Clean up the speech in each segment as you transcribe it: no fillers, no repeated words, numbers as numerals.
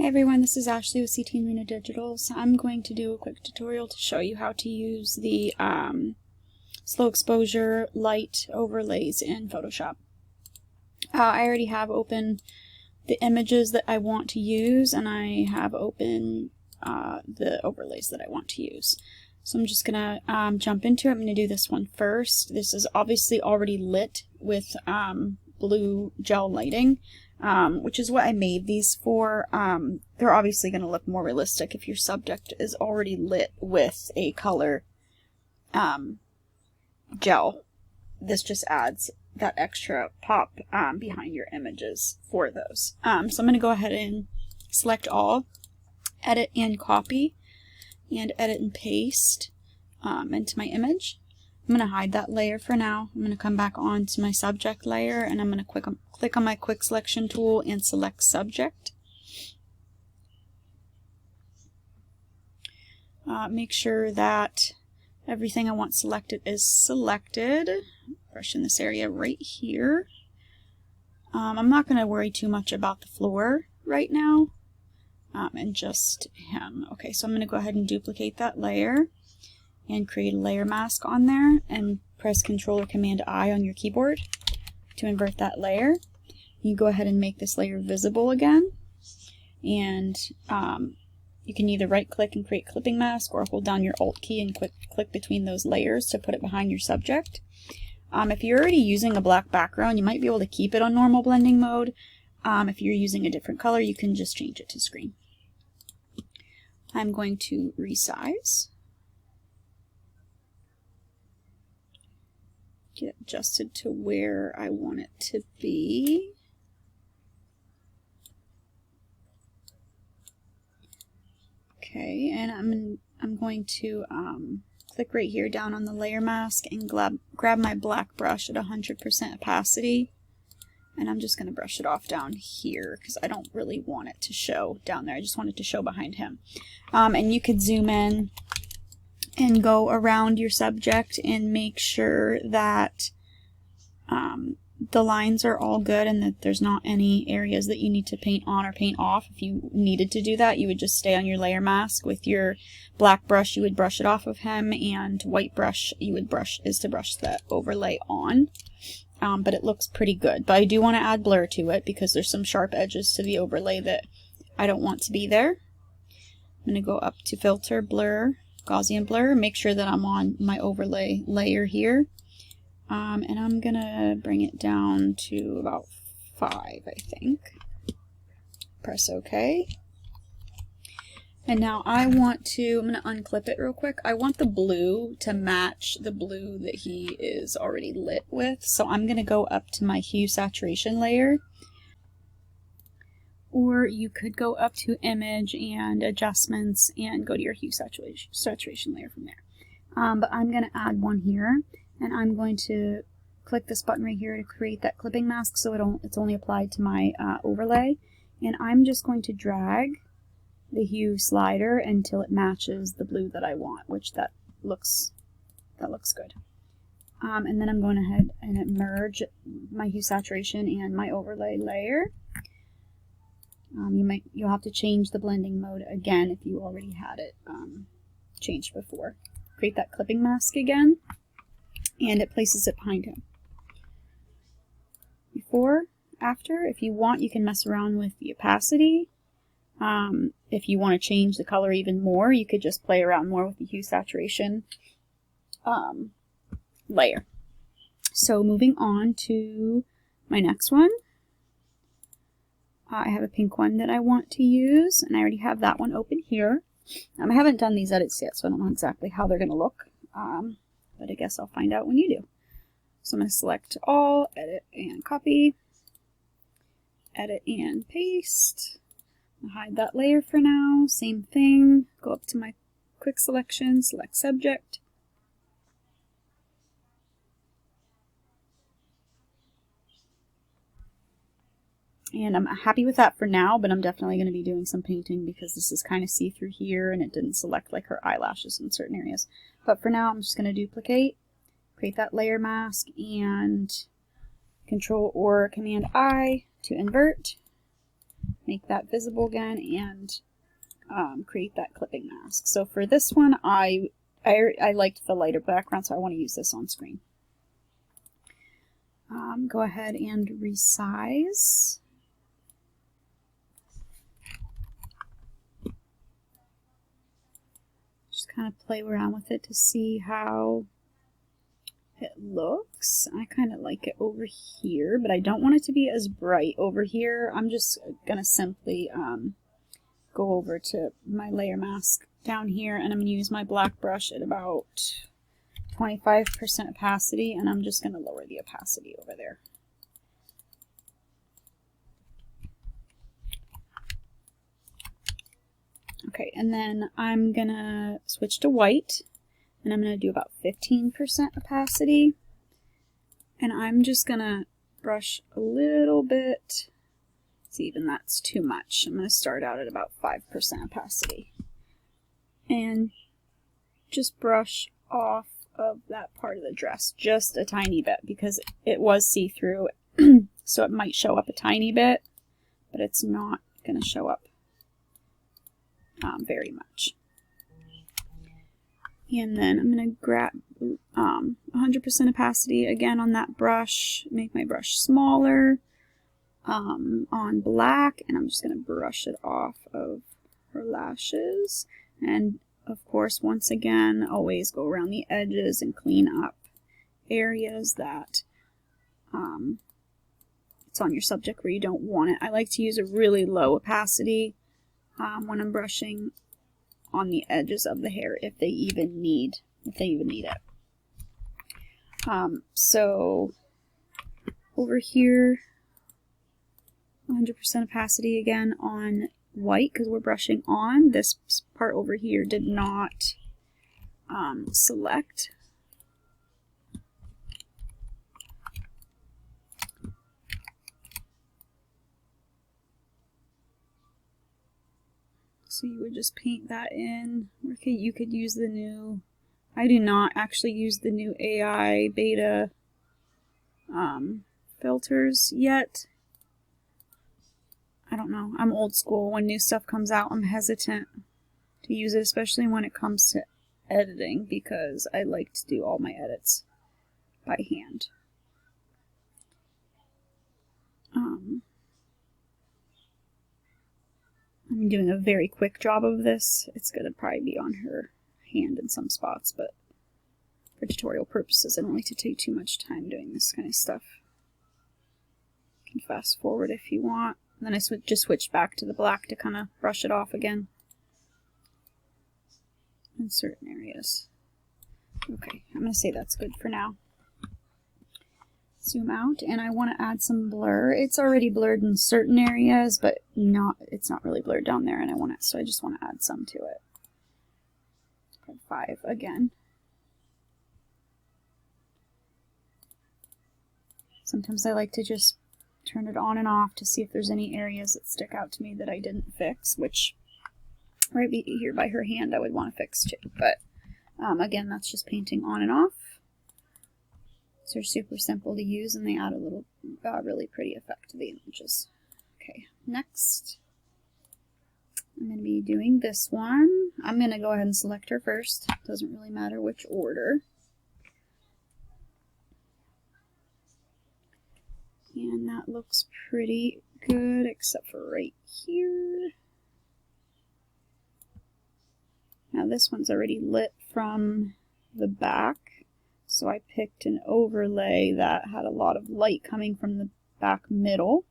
Hey everyone, this is Ashley with CT and Reno Digital. So I'm going to do a quick tutorial to show you how to use the slow exposure light overlays in Photoshop. I already have open the images that I want to use, and I have open the overlays that I want to use. So I'm just going to jump into it. I'm going to do this one first. This is obviously already lit with blue gel lighting. Which is what I made these for. They're obviously going to look more realistic if your subject is already lit with a color gel. This just adds that extra pop behind your images for those. So I'm going to go ahead and select all, edit and copy, and edit and paste into my image. I'm going to hide that layer for now. I'm going to come back onto my subject layer, and I'm going to click on my quick selection tool and select subject. Make sure that everything I want selected is selected. Brush in this area right here. I'm not going to worry too much about the floor right now, and just him. Okay, so I'm going to go ahead and duplicate that layer and create a layer mask on there, and press Ctrl or Command I on your keyboard to invert that layer. You go ahead and make this layer visible again, and you can either right click and create clipping mask, or hold down your Alt key and click between those layers to put it behind your subject. If you're already using a black background, you might be able to keep it on normal blending mode. If you're using a different color, you can just change it to screen. I'm going to resize. Get adjusted to where I want it to be. Okay, and I'm going to click right here down on the layer mask and grab my black brush at 100% opacity, and I'm just going to brush it off down here because I don't really want it to show down there. I just want it to show behind him. And you could zoom in and go around your subject and make sure that the lines are all good and that there's not any areas that you need to paint on or paint off. If you needed to do that, you would just stay on your layer mask. With your black brush, you would brush it off of him, and white brush you would brush the overlay on. But it looks pretty good. But I do want to add blur to it because there's some sharp edges to the overlay that I don't want to be there. I'm going to go up to Filter, Blur, Gaussian Blur, make sure that I'm on my overlay layer here, and I'm gonna bring it down to about 5, I think. Press OK. And now I'm gonna unclip it real quick. I want the blue to match the blue that he is already lit with, so I'm gonna go up to my hue saturation layer. Or you could go up to Image and Adjustments and go to your hue saturation layer from there. But I'm going to add one here, and I'm going to click this button right here to create that clipping mask so it's only applied to my overlay. And I'm just going to drag the hue slider until it matches the blue that I want, which that looks good. And then I'm going ahead and merge my hue saturation and my overlay layer. You'll have to change the blending mode again if you already had it changed before. Create that clipping mask again, and it places it behind him. Before, after, if you want, you can mess around with the opacity. If you want to change the color even more, you could just play around more with the hue saturation layer. So moving on to my next one. I have a pink one that I want to use, and I already have that one open here. I haven't done these edits yet, so I don't know exactly how they're going to look, but I guess I'll find out when you do. So I'm going to select all, edit and copy, edit and paste. I'll hide that layer for now. Same thing, go up to my quick selection, select subject. And I'm happy with that for now, but I'm definitely going to be doing some painting because this is kind of see-through here and it didn't select like her eyelashes in certain areas. But for now, I'm just going to duplicate, create that layer mask, and Control or Command I to invert, make that visible again, and create that clipping mask. So for this one, I liked the lighter background, so I want to use this on screen. Go ahead and resize. Just kind of play around with it to see how it looks. I kind of like it over here, but I don't want it to be as bright over here. I'm just gonna simply go over to my layer mask down here, and I'm gonna use my black brush at about 25% opacity, and I'm just gonna lower the opacity over there. Okay, and then I'm gonna switch to white, and I'm gonna do about 15% opacity, and I'm just gonna brush a little bit. See, even that's too much. I'm gonna start out at about 5% opacity, and just brush off of that part of the dress just a tiny bit, because it was see-through, so it might show up a tiny bit, but it's not gonna show up very much. And then I'm going to grab 100% opacity again on that brush, make my brush smaller on black, and I'm just going to brush it off of her lashes. And of course, once again, always go around the edges and clean up areas that it's on your subject where you don't want it. I like to use a really low opacity when I'm brushing on the edges of the hair, if they even need it. So over here, 100% opacity again on white, because we're brushing on. This part over here did not select. So you would just paint that in. Okay, you could use the new, I do not actually use the new AI beta filters yet. I don't know. I'm old school. When new stuff comes out, I'm hesitant to use it, especially when it comes to editing, because I like to do all my edits by hand. I'm doing a very quick job of this. It's going to probably be on her hand in some spots, but for tutorial purposes, I don't like to take too much time doing this kind of stuff. You can fast forward if you want. And then I just switch back to the black to kind of brush it off again in certain areas. Okay, I'm going to say that's good for now. Zoom out, and I want to add some blur. It's already blurred in certain areas, but it's not really blurred down there, and so I just want to add some to it. 5 again. Sometimes I like to just turn it on and off to see if there's any areas that stick out to me that I didn't fix, which right here by her hand I would want to fix too. But again, that's just painting on and off. So they're super simple to use, and they add a little really pretty effect to the images. Okay, next I'm going to be doing this one. I'm going to go ahead and select her first. Doesn't really matter which order. And that looks pretty good, except for right here. Now this one's already lit from the back, so I picked an overlay that had a lot of light coming from the back middle.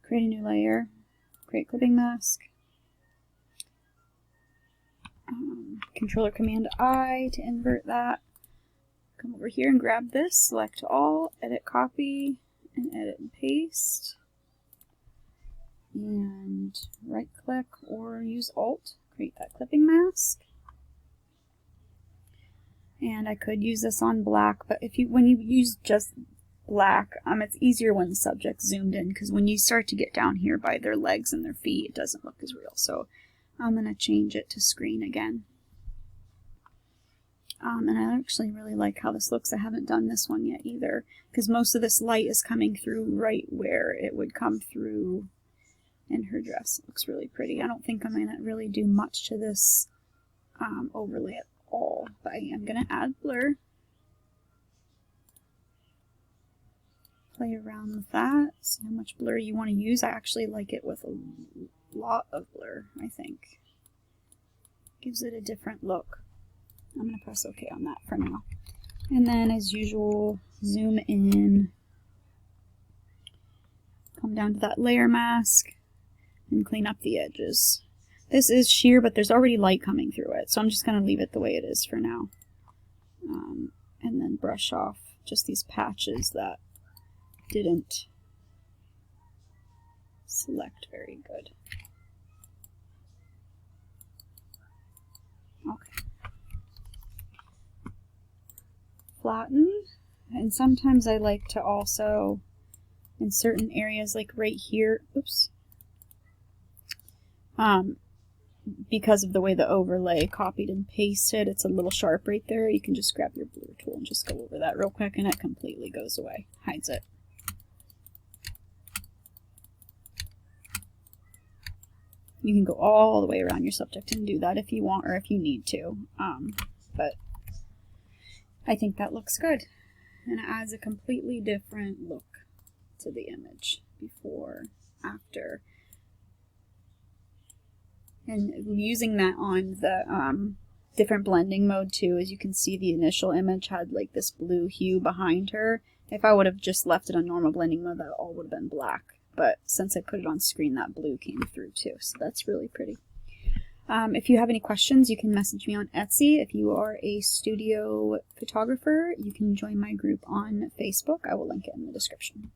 Create a new layer, create clipping mask. Controller Command I to invert that. Come over here and grab this, select all, edit copy, and edit and paste. And right click or use Alt, create that clipping mask. And I could use this on black, but when you use just black, it's easier when the subject's zoomed in, because when you start to get down here by their legs and their feet, it doesn't look as real. So I'm going to change it to screen again. And I actually really like how this looks. I haven't done this one yet either, because most of this light is coming through right where it would come through in her dress. It looks really pretty. I don't think I'm going to really do much to this overlay at all, but I am going to add blur. Play around with that, see how much blur you want to use. I actually like it with a lot of blur, I think. Gives it a different look. I'm going to press OK on that for now. And then, as usual, zoom in, come down to that layer mask, and clean up the edges. This is sheer, but there's already light coming through it, so I'm just going to leave it the way it is for now. And then brush off just these patches that didn't select very good. Okay. Flatten, and sometimes I like to also, in certain areas like right here, oops, because of the way the overlay copied and pasted, it's a little sharp right there. You can just grab your blur tool and just go over that real quick and it completely goes away, hides it. You can go all the way around your subject and do that if you want or if you need to, but I think that looks good, and it adds a completely different look to the image, before, after. And using that on the different blending mode too, as you can see the initial image had like this blue hue behind her. If I would have just left it on normal blending mode, that all would have been black. But since I put it on screen, that blue came through too, so that's really pretty. If you have any questions, you can message me on Etsy. If you are a studio photographer, you can join my group on Facebook. I will link it in the description.